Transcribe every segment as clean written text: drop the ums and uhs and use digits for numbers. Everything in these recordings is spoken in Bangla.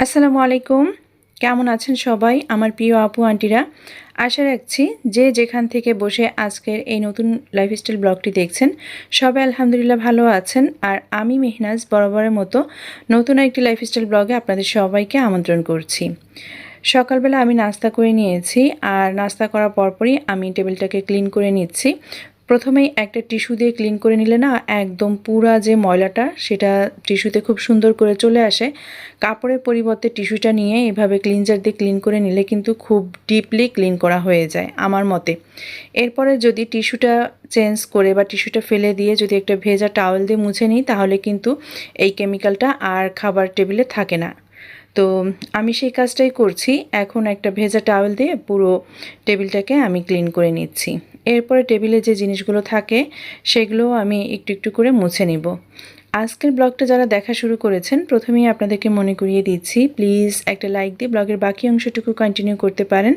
আসসালামু আলাইকুম। কেমন আছেন সবাই আমার প্রিয় আপু আন্টিরা? আশা রাখছি যে যেখান থেকে বসে আজকের এই নতুন লাইফস্টাইল ব্লগটি দেখছেন সবাই আলহামদুলিল্লাহ ভালো আছেন। আর আমি মেহনাজ বরাবরের মতো নতুন একটি লাইফস্টাইল ব্লগে আপনাদের সবাইকে আমন্ত্রণ করছি। সকালবেলা আমি নাস্তা করে নিয়েছি, আর নাস্তা করার পরপরই আমি টেবিলটাকে ক্লিন করে নিচ্ছি। প্রথমেই একটা টিস্যু দিয়ে ক্লিন করে নিলে না একদম পুরা যে ময়লাটা সেটা টিস্যুতে খুব সুন্দর করে চলে আসে। কাপড়ের পরিবর্তে টিস্যুটা নিয়ে এভাবে ক্লিনজার দিয়ে ক্লিন করে নিলে কিন্তু খুব ডিপলি ক্লিন করা হয়ে যায় আমার মতে। এরপরে যদি টিস্যুটা চেঞ্জ করে বা টিস্যুটা ফেলে দিয়ে যদি একটা ভেজা টাওয়েল দিয়ে মুছে নিই তাহলে কিন্তু এই কেমিক্যালটা আর খাবার টেবিলে থাকে না। তো আমি সেই কাজটাই করছি। এখন একটা ভেজা টাওয়েল দিয়ে পুরো টেবিলটাকে আমি ক্লিন করে নিচ্ছি। এরপরে টেবিলে যে জিনিসগুলো থাকে সেগুলোও আমি একটু একটু করে মুছে নিব। আজকের ব্লগটা যারা দেখা শুরু করেছেন প্রথমেই আপনাদেরকে মনে করিয়ে দিচ্ছি, প্লিজ একটা লাইক দিয়ে ব্লগের বাকি অংশটুকু কন্টিনিউ করতে পারেন।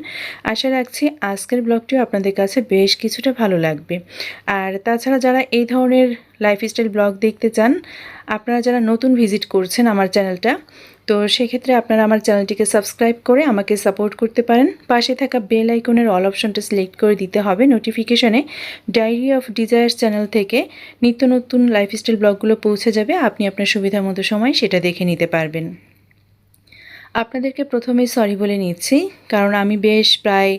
আশা রাখছি আজকের ব্লগটিও আপনাদের কাছে বেশ কিছুটা ভালো লাগবে। আর তাছাড়া যারা এই ধরনের লাইফস্টাইল ব্লগ দেখতে চান, আপনারা যারা নতুন ভিজিট করছেন আমার চ্যানেলটা, তো সেক্ষেত্রে আপনারা আমার চ্যানেলটিকে সাবস্ক্রাইব করে আমাকে সাপোর্ট করতে পারেন। পাশে থাকা বেল আইকনের অল অপশনটা সিলেক্ট করে দিতে হবে নোটিফিকেশনে। ডায়েরি অফ ডিজায়ার্স চ্যানেল থেকে নিত্য নতুন লাইফস্টাইল ব্লগগুলো পৌঁছে যাবে, আপনি আপনার সুবিধা মতো সময় সেটা দেখে নিতে পারবেন। আপনাদেরকে প্রথমেই সরি বলে নিচ্ছি, কারণ আমি বেশ প্রায়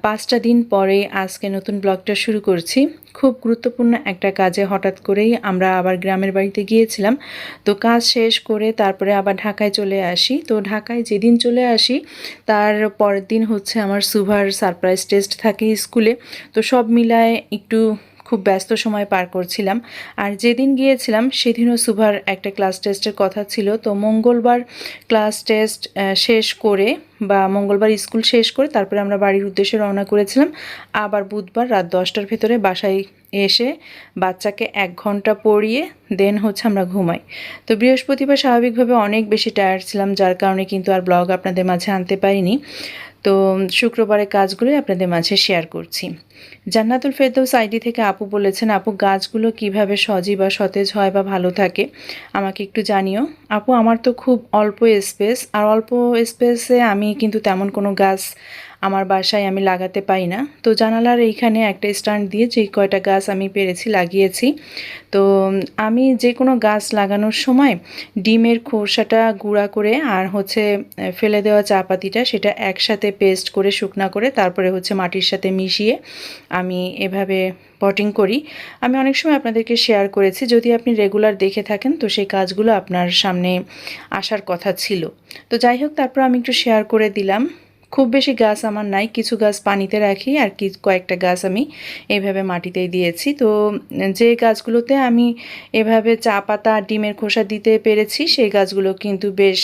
5টা দিন পরে আজকে নতুন ব্লগটা শুরু করছি। খুব গুরুত্বপূর্ণ একটা কাজে হঠাৎ করেই আমরা আবার গ্রামের বাড়িতে গিয়েছিলাম। তো কাজ শেষ করে তারপরে আবার ঢাকায় চলে আসি। তো ঢাকায় যেদিন চলে আসি তার পরের দিন হচ্ছে আমার সুভার সারপ্রাইজ টেস্ট থাকে স্কুলে। তো সব মিলায় একটু খুব ব্যস্ত সময় পার করছিলাম। আর যেদিন গিয়েছিলাম সেদিনও সুভার একটা ক্লাস টেস্টের কথা ছিল। তো মঙ্গলবার ক্লাস টেস্ট শেষ করে বা মঙ্গলবার স্কুল শেষ করে তারপরে আমরা বাড়ির উদ্দেশ্যে রওনা করেছিলাম। আবার বুধবার রাত 10টার ভেতরে বাসায় এসে বাচ্চাকে 1 ঘন্টা পড়িয়ে দেন হচ্ছে আমরা ঘুমাই। তো বৃহস্পতিবার স্বাভাবিকভাবে অনেক বেশি টায়ার্ড ছিলাম, যার কারণে কিন্তু আর ব্লগ আপনাদের মাঝে আনতে পারিনি। তো শুক্রবারের কাজগুলোই আপনাদের মাঝে শেয়ার করছি। জান্নাতুল ফেরদৌস আইডি থেকে আপু বলেছেন, আপু গাছগুলো কিভাবে সজীব বা সতেজ হয় বা ভালো থাকে আমাকে একটু জানিও। আপু আমার তো খুব অল্প স্পেস, আর অল্প স্পেসে আমি কিন্তু তেমন কোনো গাছ আমার বাসায় আমি লাগাতে পারি না। তো জানালার এইখানে একটা স্ট্যান্ড দিয়ে যে কয়টা গাছ আমি পেরেছি লাগিয়েছি। তো আমি যে কোনো গাছ লাগানোর সময় ডিমের খোসাটা গুঁড়া করে আর হচ্ছে ফেলে দেওয়া চা পাতিটা সেটা একসাথে পেস্ট করে শুকনা করে তারপরে হচ্ছে মাটির সাথে মিশিয়ে আমি এভাবে পটিং করি। আমি অনেক সময় আপনাদেরকে শেয়ার করেছি, যদি আপনি রেগুলার দেখে থাকেন তো সেই কাজগুলো আপনার সামনে আসার কথা ছিল। তো যাই হোক, তারপর আমি একটু শেয়ার করে দিলাম। খুব বেশি গাছ আমার নাই, কিছু গাছ পানিতে রাখি আর কয়েকটা গাছ আমি এইভাবে মাটিতেই দিয়েছি। তো যে গাছগুলোতে আমি এভাবে চা পাতা ডিমের খোসা দিতে পেরেছি সেই গাছগুলো কিন্তু বেশ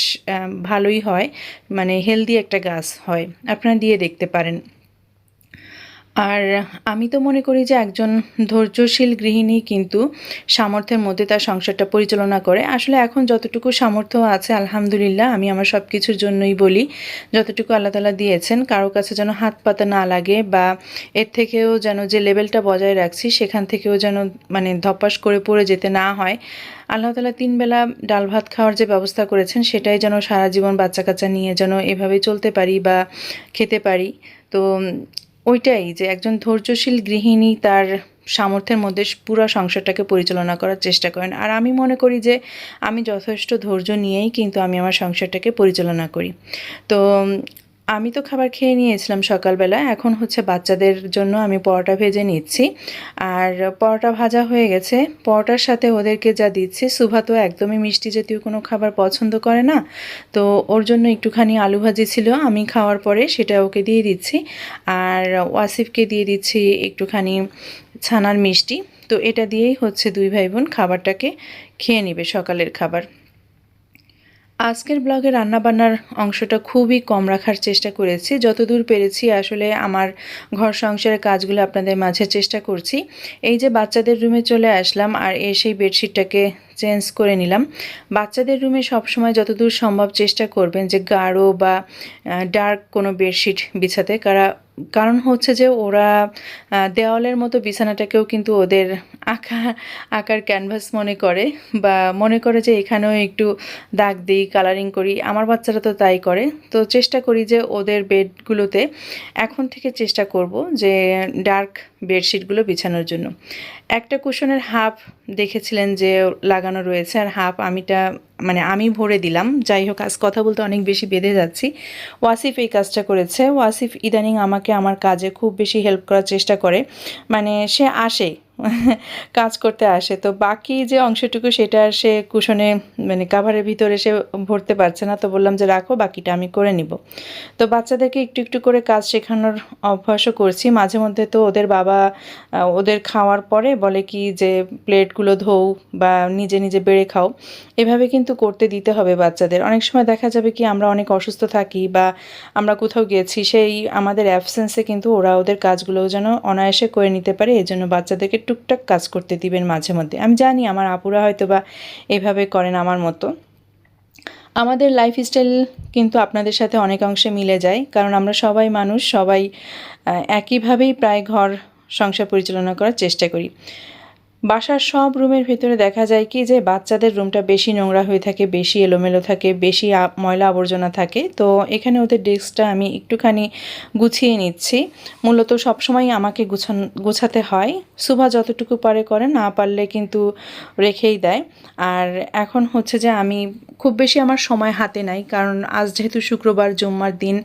ভালোই হয়, মানে হেলদি একটা গাছ হয়, আপনারা দিয়ে দেখতে পারেন। আর আমি তো মনে করি যে একজন ধৈর্যশীল গৃহিণী কিন্তু সামর্থ্যের মধ্যে তার সংসারটা পরিচালনা করে। আসলে এখন যতটুকু সামর্থ্য আছে আলহামদুলিল্লাহ, আমি আমার সব কিছুর জন্যই বলি, যতটুকু আল্লাহ তাআলা দিয়েছেন কারো কাছে যেন হাত পাতা না লাগে, বা এর থেকেও যেন যে লেভেলটা বজায় রাখছি সেখান থেকেও যেন মানে ধপাস করে পড়ে যেতে না হয়। আল্লাহ তাআলা 3 বেলা ডাল ভাত খাওয়ার যে ব্যবস্থা করেছেন সেটাই যেন সারা জীবন বাচ্চা কাচ্চা নিয়ে যেন এভাবেই চলতে পারি বা খেতে পারি। তো ওইটাই যে একজন ধৈর্যশীল গৃহিণী তার সামর্থ্যের মধ্যে পুরো সংসারটাকে পরিচালনা করার চেষ্টা করেন। আর আমি মনে করি যে আমি যথেষ্ট ধৈর্য নিয়েই কিন্তু আমি আমার সংসারটাকে পরিচালনা করি। তো আমি তো খাবার খেয়ে নিয়েছিলাম সকালবেলা, এখন হচ্ছে বাচ্চাদের জন্য আমি পরোটা ভেজে নিচ্ছি। আর পরোটা ভাজা হয়ে গেছে, পরোটার সাথে ওদেরকে যা দিচ্ছি, সুভা তো একদমই মিষ্টি জাতীয় কোনো খাবার পছন্দ করে না। তো ওর জন্য একটুখানি আলু ভাজি ছিল, আমি খাওয়ার পরে সেটা ওকে দিয়ে দিচ্ছি। আর ওয়াসিফকে দিয়ে দিচ্ছি একটুখানি ছানার মিষ্টি। তো এটা দিয়েই হচ্ছে দুই ভাই বোন খাবারটাকে খেয়ে নেবে, সকালের খাবার। আজকের ব্লগে রান্নাবান্নার অংশটা খুবই কম রাখার চেষ্টা করেছি, যতদূর পেরেছি আসলে আমার ঘর সংসারের কাজগুলো আপনাদের মাঝে চেষ্টা করছি। এই যে বাচ্চাদের রুমে চলে আসলাম আর এসেই বেডশিটটাকে চেঞ্জ করে নিলাম। বাচ্চাদের রুমে সবসময় যতদূর সম্ভব চেষ্টা করবেন যে গাঢ় বা ডার্ক কোনো বেডশিট বিছাতে, কারণ হচ্ছে যে ওরা দেওয়ালের মতো বিছানাটাকেও কিন্তু ওদের আঁকার ক্যানভাস মনে করে, বা মনে করে যে এখানেও একটু দাগ দিই, কালারিং করি। আমার বাচ্চারা তো তাই করে। তো চেষ্টা করি যে ওদের বেডগুলোতে এখন থেকে চেষ্টা করব যে ডার্ক বেডশিটগুলো বিছানোর জন্য। একটা কুশনের হাফ দেখেছিলেন যে লাগানো রয়েছে, আর হাফ আমি ভরে দিলাম। যাই হোক, আজ কথা বলতে অনেক বেশি বেঁধে যাচ্ছি। ওয়াসিফ এই কাজটা করেছে। ওয়াসিফ ইদানিং আমাকে আমার কাজে খুব বেশি হেল্প করার চেষ্টা করে, সে আসে কাজ করতে আসে, তো বাকি যে অংশটুকু সেটা আর সে কুশনে কাভারের ভিতরে সে ভরতে পারছে না। তো বললাম যে রাখো, বাকিটা আমি করে নিব। তো বাচ্চাদেরকে একটু একটু করে কাজ শেখানোর অভ্যাসও করছি। মাঝে মধ্যে তো ওদের বাবা ওদের খাওয়ার পরে বলে কি যে প্লেটগুলো ধোও বা নিজে নিজে বেড়ে খাও। এভাবে কিন্তু করতে দিতে হবে বাচ্চাদের। অনেক সময় দেখা যাবে কি আমরা অনেক অসুস্থ থাকি বা আমরা কোথাও গেছি, সেই আমাদের অ্যাবসেন্সে কিন্তু ওরা ওদের কাজগুলোও যেন অনায়াসে করে নিতে পারে। এজন্য বাচ্চাদেরকে টুকটাক কাজ করতে দিবেন মাঝে মধ্যে। আমি জানি আমার আপুরা হয়তো বা এভাবে করেন আমার মতো। আমাদের লাইফস্টাইল কিন্তু আপনাদের সাথে অনেক অংশে মিলে যায়, কারণ আমরা সবাই মানুষ, সবাই একইভাবেই প্রায় ঘর সংসার পরিচালনা করার চেষ্টা করি। বাসার সব রুমের ভেতরে দেখা যায় কি যে বাচ্চাদের রুমটা বেশি নোংরা হয়ে থাকে, বেশি এলোমেলো থাকে, বেশি ময়লা আবর্জনা থাকে। তো এখানে ওদের ডেস্কটা আমি একটুখানি গুছিয়ে নিচ্ছি। মূলত সবসময় আমাকে গোছাতে হয়। সুভা যতটুকু পারে করে, না পারলে কিন্তু রেখেই দেয়। আর এখন হচ্ছে যে আমি খুব বেশি আমার সময় হাতে নাই, কারণ আজ যেহেতু শুক্রবার, জুম্মার দিন,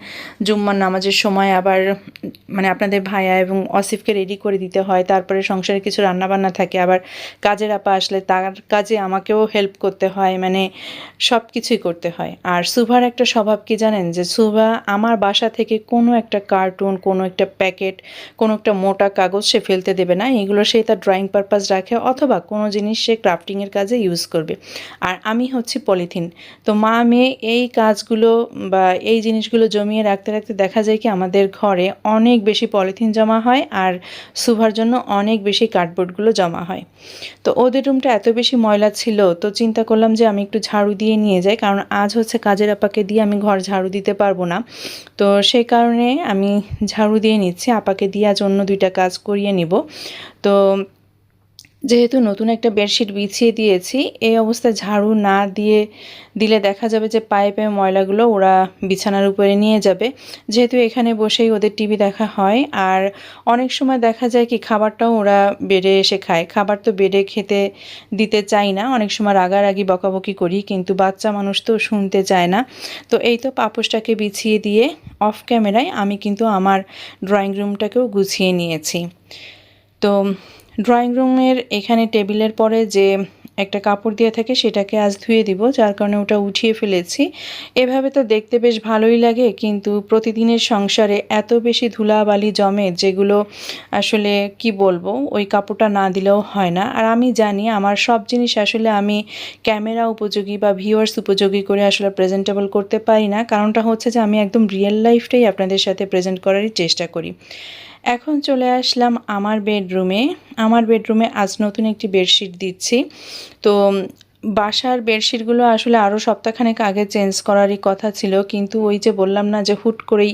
জুম্মার নামাজের সময় আবার আপনাদের ভাইয়া এবং অসিফকে রেডি করে দিতে হয়। তারপরে সংসারে কিছু রান্নাবান্না থাকে, আবার কাজের আপা আসলে তার কাজে আমাকেও হেল্প করতে হয়, সব কিছুই করতে হয়। আর সুভার একটা স্বভাব কি জানেন, যে সুভা আমার বাসা থেকে কোনো একটা কার্টুন, কোনো একটা প্যাকেট, কোনো একটা মোটা কাগজ সে ফেলতে দেবে না। এগুলো সে তার ড্রয়িং পারপাস রাখে, অথবা কোনো জিনিস সে ক্রাফটিংয়ের কাজে ইউজ করবে। আর আমি হচ্ছি পলিথিন। তো মা মেয়ে এই কাজগুলো বা এই জিনিসগুলো জমিয়ে রাখতে রাখতে দেখা যায় কি আমাদের ঘরে অনেক বেশি পলিথিন জমা হয়, আর সুভার জন্য অনেক বেশি কার্ডবোর্ডগুলো জমা হয়। তো ওদের রুমটা এত বেশি ময়লা ছিল, তো চিন্তা করলাম যে আমি একটু ঝাড়ু দিয়ে নিয়ে যাই, কারণ আজ হচ্ছে কাজের আপাকে দিয়ে আমি ঘর ঝাড়ু দিতে পারবো না। তো সেই কারণে আমি ঝাড়ু দিয়ে নিচ্ছি, আপাকে দিয়ে আজ অন্য 2টা কাজ করিয়ে নিব। তো যেহেতু নতুন একটা বেডশিট বিছিয়ে দিয়েছি, এই অবস্থায় ঝাড়ু না দিলে দেখা যাবে যে পায়ে পায়ে ময়লাগুলো ওরা বিছানার উপরে নিয়ে যাবে। যেহেতু এখানে বসেই ওদের টিভি দেখা হয়, আর অনেক সময় দেখা যায় কি খাবারটাও ওরা বেডে এসে খায়। খাবার তো বেডে খেতে দিতে চাই না, অনেক সময় রাগারাগি বকাবকি করি, কিন্তু বাচ্চা মানুষ তো শুনতে চায় না। তো এই তো পাপোশটাকে বিছিয়ে দিয়ে অফ ক্যামেরায় আমি কিন্তু আমার ড্রয়িং রুমটাকেও গুছিয়ে নিয়েছি। তো ড্রয়িং রুমের এখানে টেবিলের পরে যে একটা কাপড় দিয়ে থাকে সেটাকে আজ ধুয়ে দিব, যার কারণে ওটা উঠিয়ে ফেলেছি। এভাবে তো দেখতে বেশ ভালোই লাগে, কিন্তু প্রতিদিনের সংসারে এত বেশি ধুলাবালি জমে, যেগুলো আসলে কি বলবো, ওই কাপড়টা না দিলেও হয় না। আর আমি জানি আমার সব জিনিস আসলে আমি ক্যামেরা উপযোগী বা ভিউয়ার্স উপযোগী করে আসলে প্রেজেন্টেবল করতে পারি না। কারণটা হচ্ছে যে আমি একদম রিয়েল লাইফটাই আপনাদের সাথে প্রেজেন্ট করারই চেষ্টা করি। এখন চলে আসলাম আমার বেডরুমে। আমার বেডরুমে আজ নতুন একটি বেডশিট দিচ্ছি। তো বাসার বেডশিটগুলো আসলে আরও সপ্তাহখানেক আগে চেঞ্জ করারই কথা ছিল, কিন্তু ওই যে বললাম না যে হুট করেই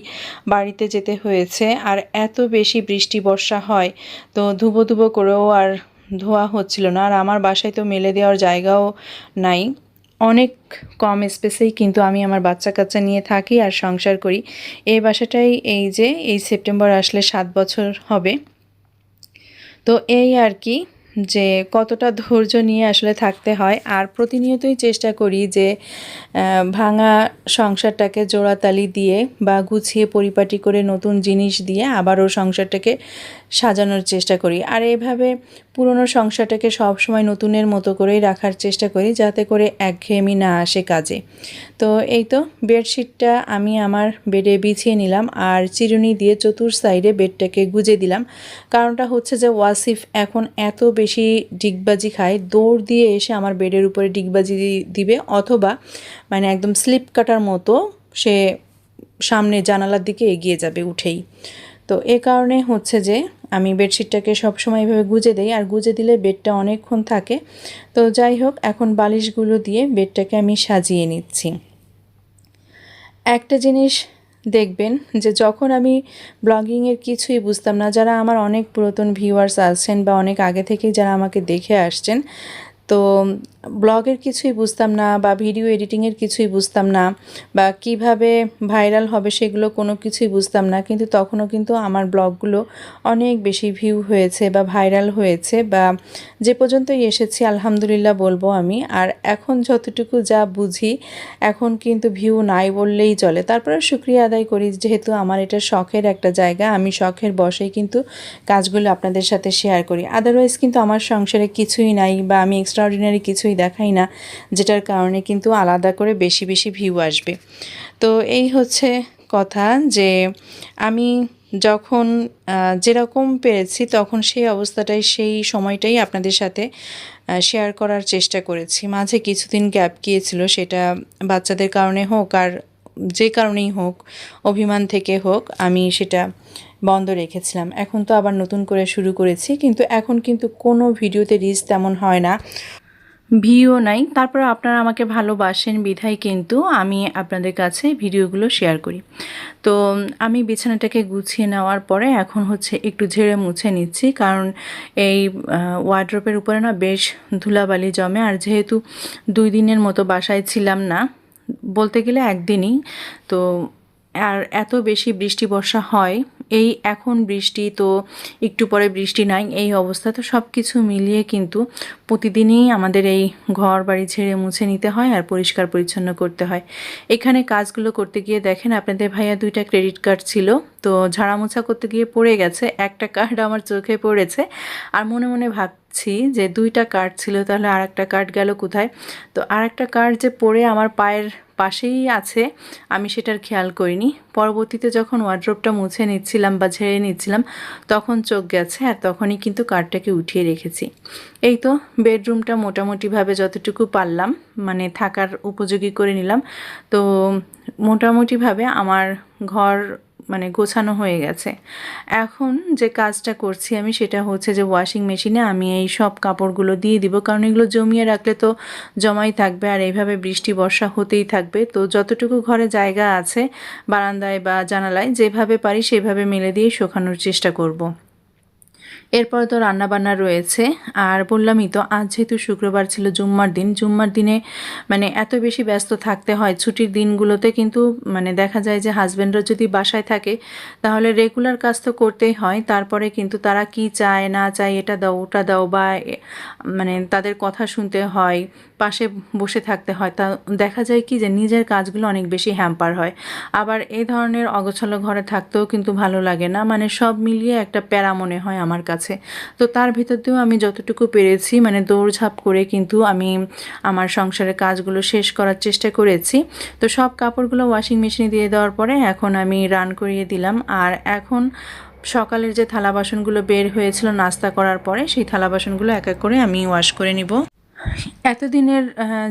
বাড়িতে যেতে হয়েছে, আর এত বেশি বৃষ্টি বর্ষা হয়, তো ধুবো করেও আর ধোয়া হচ্ছিল না। আর আমার বাসায় তো মেলে দেওয়ার জায়গাও নাই, অনেক কম স্পেসেই কিন্তু আমি আমার বাচ্চা কাচ্চা নিয়ে থাকি আর সংসার করি। এই বাসাটাই এই সেপ্টেম্বর আসলে 7 বছর হবে। তো এই আর কি, যে কতটা ধৈর্য নিয়ে আসলে থাকতে হয়। আর প্রতিনিয়তই চেষ্টা করি যে ভাঙা সংসারটাকে জোড়াতালি দিয়ে বা গুছিয়ে পরিপাটি করে নতুন জিনিস দিয়ে আবারও সংসারটাকে সাজানোর চেষ্টা করি। আর এইভাবে পুরনো সংসারটাকে সবসময় নতুনের মতো করেই রাখার চেষ্টা করি, যাতে করে একঘেয়েমি না আসে কাজে। তো এই তো বেডশিটটা আমি আমার বেডে বিছিয়ে নিলাম, আর চিরুনি দিয়ে চতুর সাইডে বেডটাকে গুজে দিলাম। কারণটা হচ্ছে যে ওয়াসিফ এখন এত বেশি ডিগবাজি খায়, দৌড় দিয়ে এসে আমার বেডের উপরে ডিগবাজি দিবে, অথবা একদম স্লিপ কাটার মতো সে সামনে জানালার দিকে এগিয়ে যাবে উঠেই। তো এ কারণে হচ্ছে যে আমি বেডশিটটাকে সবসময় এভাবে গুজে দেই, আর গুজে দিলে বেডটা অনেকক্ষণ থাকে। তো যাই হোক, এখন বালিশগুলো দিয়ে বেডটাকে আমি সাজিয়ে নিচ্ছি। একটা জিনিস দেখবেন যে যখন আমি ব্লগিংয়ের কিছুই বুঝতাম না, যারা আমার অনেক পুরাতন ভিউয়ার্স আছেন বা অনেক আগে থেকেই যারা আমাকে দেখে আসছেন, তো ব্লগের কিছুই বুঝতাম না বা ভিডিও এডিটিংয়ের কিছুই বুঝতাম না বা কিভাবে ভাইরাল হবে সেগুলো কোনো কিছুই বুঝতাম না, কিন্তু তখনও কিন্তু আমার ব্লগগুলো অনেক বেশি ভিউ হয়েছে বা ভাইরাল হয়েছে, বা যে পর্যন্তই এসেছি আলহামদুলিল্লাহ বলবো আমি। আর এখন যতটুকু যা বুঝি, এখন কিন্তু ভিউ নাই বললেই চলে। তারপরে শুকরিয়া আদায় করি, যেহেতু আমার এটা শখের একটা জায়গা, আমি শখের বশেই কিন্তু কাজগুলো আপনাদের সাথে শেয়ার করি। আদারওয়াইজ কিন্তু আমার সংসারে কিছুই নাই বা আমি এক্সট্রাঅর্ডিনারি কিছুই দেখাই না, যেটার কারণে কিন্তু আলাদা করে বেশি বেশি ভিউ আসবে। তো এই হচ্ছে কথা, যে আমি যখন যেরকম পেরেছি তখন সেই অবস্থাটাই, সেই সময়টাই আপনাদের সাথে শেয়ার করার চেষ্টা করেছি। মাঝে কিছুদিন গ্যাপ গিয়েছিল, সেটা বাচ্চাদের কারণে হোক আর যে কারণেই হোক, অভিমান থেকে হোক, আমি সেটা বন্ধ রেখেছিলাম। এখন তো আবার নতুন করে শুরু করেছি, কিন্তু এখন কিন্তু কোনো ভিডিওতে রিচ তেমন হয় না, ভিউ নাই। তারপরে আপনারা আমাকে ভালোবাসেন বিধায় কিন্তু আমি আপনাদের কাছে ভিডিওগুলো শেয়ার করি। তো আমি বিছানাটাকে গুছিয়ে নেওয়ার পরে এখন হচ্ছে একটু ঝেড়ে মুছে নিচ্ছি, কারণ এই ওয়ার্ড্রোপের উপরে না বেশ ধুলাবালি জমে। আর যেহেতু 2 দিনের মতো বাসায় ছিলাম না, বলতে গেলে একদিনই, তো আর এত বেশি বৃষ্টি বর্ষা হয়, এই এখন বৃষ্টি তো একটু পরে বৃষ্টি নাই, এই অবস্থা। তো সব কিছু মিলিয়ে কিন্তু প্রতিদিনই আমাদের এই ঘর বাড়ি ঝেড়ে মুছে নিতে হয় আর পরিষ্কার পরিচ্ছন্ন করতে হয়। এখানে কাজগুলো করতে গিয়ে দেখেন আপনাদের ভাইয়া 2টা ক্রেডিট কার্ড ছিল, তো ঝাড়া মোছা করতে গিয়ে পড়ে গেছে। একটা কার্ড আমার চোখে পড়েছে, আর মনে মনে ভাবছি যে 2টা কার্ড ছিল, তাহলে আর একটা কার্ড গেল কোথায়। তো আর একটা কার্ড যে পড়ে আমার পায়ের পাশেই আছে, আমি সেটার খেয়াল করিনি। পরবর্তীতে যখন ওয়ার্ড্রোবটা মুছে নিচ্ছিলাম বা ঝেড়ে নিচ্ছিলাম, তখন চোখ গেছে, আর তখনই কিন্তু কার্ডটাকে উঠিয়ে রেখেছি। এই তো বেডরুমটা মোটামুটিভাবে যতটুকু পারলাম মানে থাকার উপযোগী করে নিলাম। তো মোটামুটিভাবে আমার ঘর মানে গোছানো হয়ে গেছে। এখন যে কাজটা করছি আমি, সেটা হচ্ছে যে ওয়াশিং মেশিনে আমি এই সব কাপড়গুলো দিয়ে দিব, কারণ এগুলো জমিয়ে রাখলে তো জমাই থাকবে আর এইভাবে বৃষ্টি বর্ষা হতেই থাকবে। তো যতটুকু ঘরে জায়গা আছে, বারান্দায় বা জানালায় যেভাবে পারি সেভাবে মেলে দিয়ে শুকানোর চেষ্টা করব। এরপরে তো রান্নাবান্না রয়েছে। আর বললামই তো, আজ যেহেতু শুক্রবার ছিল, জুম্মার দিন, জুম্মার দিনে মানে এত বেশি ব্যস্ত থাকতে হয়। ছুটির দিনগুলোতে কিন্তু মানে দেখা যায় যে হাজব্যান্ডরা যদি বাসায় থাকে, তাহলে রেগুলার কাজ তো করতেই হয়। তারপরে কিন্তু তারা কি চায় না চায়, এটা দাও ওটা দাও, বা মানে তাদের কথা শুনতে হয়, পাশে বসে থাকতে হয়। তা দেখা যায় কি যে নিজের কাজগুলো অনেক বেশি হ্যাম্পার হয়। আবার এই ধরনের অগোছালো ঘরে থাকতেও কিন্তু ভালো লাগে না, মানে সব মিলিয়ে একটা প্যারা মনে হয় আমার কাছে। তো তার ভিতর দিয়েও আমি যতটুকু পেরেছি মানে দৌড়ঝাঁপ করে কিন্তু আমি আমার সংসারের কাজগুলো শেষ করার চেষ্টা করেছি। তো সব কাপড়গুলো ওয়াশিং মেশিনে দিয়ে দেওয়ার পরে এখন আমি রান করিয়ে দিলাম। আর এখন সকালের যে থালা বাসনগুলো বের হয়েছিল নাস্তা করার পরে, সেই থালা বাসনগুলো এক এক করে আমি ওয়াশ করে নিব। এতদিনের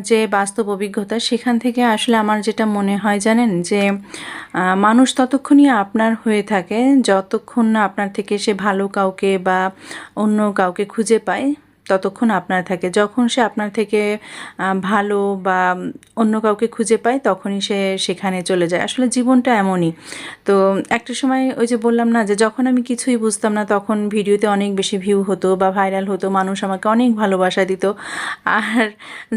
যে বাস্তব অভিজ্ঞতা, সেখান থেকে আসলে আমার যেটা মনে হয় জানেন, যে মানুষ ততক্ষণই আপনার হয়ে থাকে যতক্ষণ না আপনার থেকে সে ভালো কাউকে বা অন্য কাউকে খুঁজে পায়, ততক্ষণ আপনার থাকে। যখন সে আপনার থেকে ভালো বা অন্য কাউকে খুঁজে পায়, তখনই সে সেখানে চলে যায়। আসলে জীবনটা এমনই। তো একটা সময় ওই যে বললাম না, যে যখন আমি কিছুই বুঝতাম না, তখন ভিডিওতে অনেক বেশি ভিউ হতো বা ভাইরাল হতো, মানুষ আমাকে অনেক ভালোবাসা দিত। আর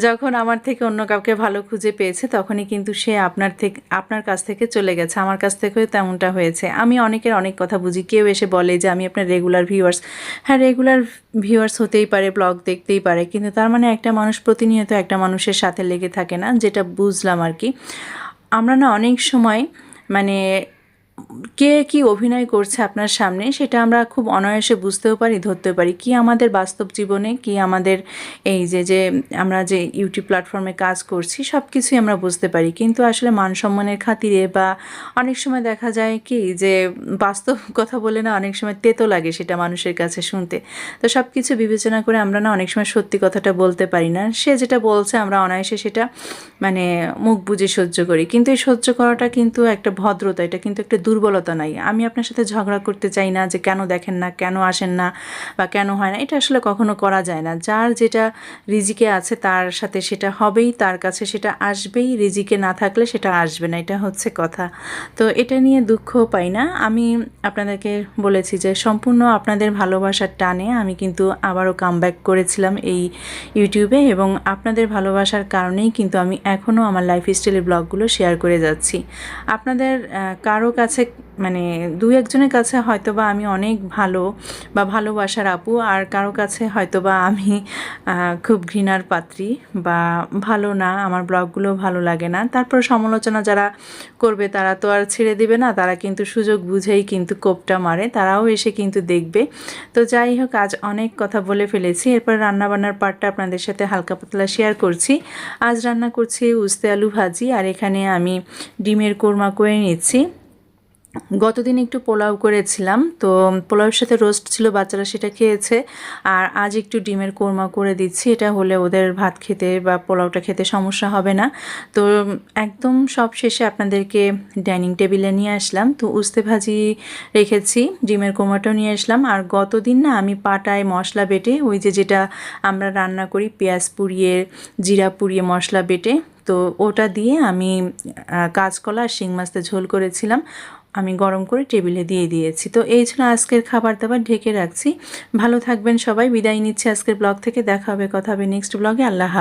যখন আমার থেকে অন্য কাউকে ভালো খুঁজে পেয়েছে, তখনই কিন্তু সে আপনার কাছ থেকে চলে গেছে। আমার কাছ থেকেও তেমনটা হয়েছে। আমি অনেকের অনেক কথা বুঝি। কেউ এসে বলে যে আমি আপনার রেগুলার ভিউয়ার্স। হ্যাঁ, রেগুলার ভিউয়ার্স হতেই পারে, ব্লগ দেখতেই পারে, কিন্তু তার মানে একটা মানুষ প্রতিনিয়ত একটা মানুষের সাথে লেগে থাকে না, যেটা বুঝলাম আর কি। আমরা না অনেক সময় মানে কে কি অভিনয় করছে আপনার সামনে, সেটা আমরা খুব অনায়াসে বুঝতেও পারি, ধরতেও পারি। কি আমাদের বাস্তব জীবনে, কি আমাদের এই যে আমরা যে ইউটিউব প্ল্যাটফর্মে কাজ করছি, সব কিছুই আমরা বুঝতে পারি। কিন্তু আসলে মান সম্মানের খাতিরে বা অনেক সময় দেখা যায় কি যে বাস্তব কথা বলে না অনেক সময় তেতো লাগে সেটা মানুষের কাছে শুনতে। তো সব কিছু বিবেচনা করে আমরা না অনেক সময় সত্যি কথাটা বলতে পারি না। সে যেটা বলছে আমরা অনায়াসে সেটা মানে মুখ বুজে সহ্য করি। কিন্তু এই সহ্য করাটা কিন্তু একটা ভদ্রতা, এটা কিন্তু একটা দুর্বলতা নাই। আমি আপনার সাথে ঝগড়া করতে চাই না যে কেন দেখেন না, কেন আসেন না বা কেন হয় না, এটা আসলে কখনো করা যায় না। যার যেটা রিজিকে আছে তার সাথে সেটা হবেই, তার কাছে সেটা আসবেই, রিজিকে না থাকলে সেটা আসবে না, এটা হচ্ছে কথা। তো এটা নিয়ে দুঃখ পাই না। আমি আপনাদেরকে বলেছি যে সম্পূর্ণ আপনাদের ভালোবাসার টানে আমি কিন্তু আবারও কামব্যাক করেছিলাম এই ইউটিউবে, এবং আপনাদের ভালোবাসার কারণেই কিন্তু আমি এখনও আমার লাইফস্টাইলের ব্লগগুলো শেয়ার করে যাচ্ছি। আপনাদের কারো কাছে মানে দু একজনের কাছে হয়তোবা আমি অনেক ভালো বা ভালোবাসার আপু, আর কারো কাছে হয়তোবা আমি খুব ঘৃণার পাত্রী বা ভালো না, আমার ব্লগগুলো ভালো লাগে না। তারপর সমালোচনা যারা করবে তারা তো আর ছেড়ে দিবে না, তারা কিন্তু সুযোগ বুঝেই কিন্তু কোপটা মারে, তারাও এসে কিন্তু দেখবে। তো যাই হোক, আজ অনেক কথা বলে ফেলেছি। এরপর রান্নাবান্নার পার্টটা আপনাদের সাথে হালকা পাতলা শেয়ার করছি। আজ রান্না করছি উস্তে আলু ভাজি, আর এখানে আমি ডিমের কোরমা করে নিচ্ছি। গতদিন একটু পোলাও করেছিলাম, তো পোলাওর সাথে রোস্ট ছিল, বাচ্চারা সেটা খেয়েছে। আর আজ একটু ডিমের কোরমা করে দিচ্ছি, এটা হলে ওদের ভাত খেতে বা পোলাওটা খেতে সমস্যা হবে না। তো একদম সব শেষে আপনাদেরকে ডাইনিং টেবিলে নিয়ে আসলাম। তো উস্তে ভাজি রেখেছি, ডিমের কোরমাটাও নিয়ে আসলাম। আর গতদিন না আমি পাটায় মশলা বেটে, ওই যেটা আমরা রান্না করি পেঁয়াজ পুড়িয়ে জিরা পুড়িয়ে মশলা বেটে, তো ওটা দিয়ে আমি কাঁচকলা আর শিং মাছতে ঝোল করেছিলাম, আমি গরম করে টেবিলে দিয়ে দিয়েছি। তো এই ছিল আজকের খাবার দাবার, ঢেকে রাখছি। ভালো থাকবেন সবাই, বিদায় নিচ্ছি আজকের ব্লগ থেকে। দেখা হবে, কথা হবে নেক্সট ব্লগে। আল্লাহ হাফেজ।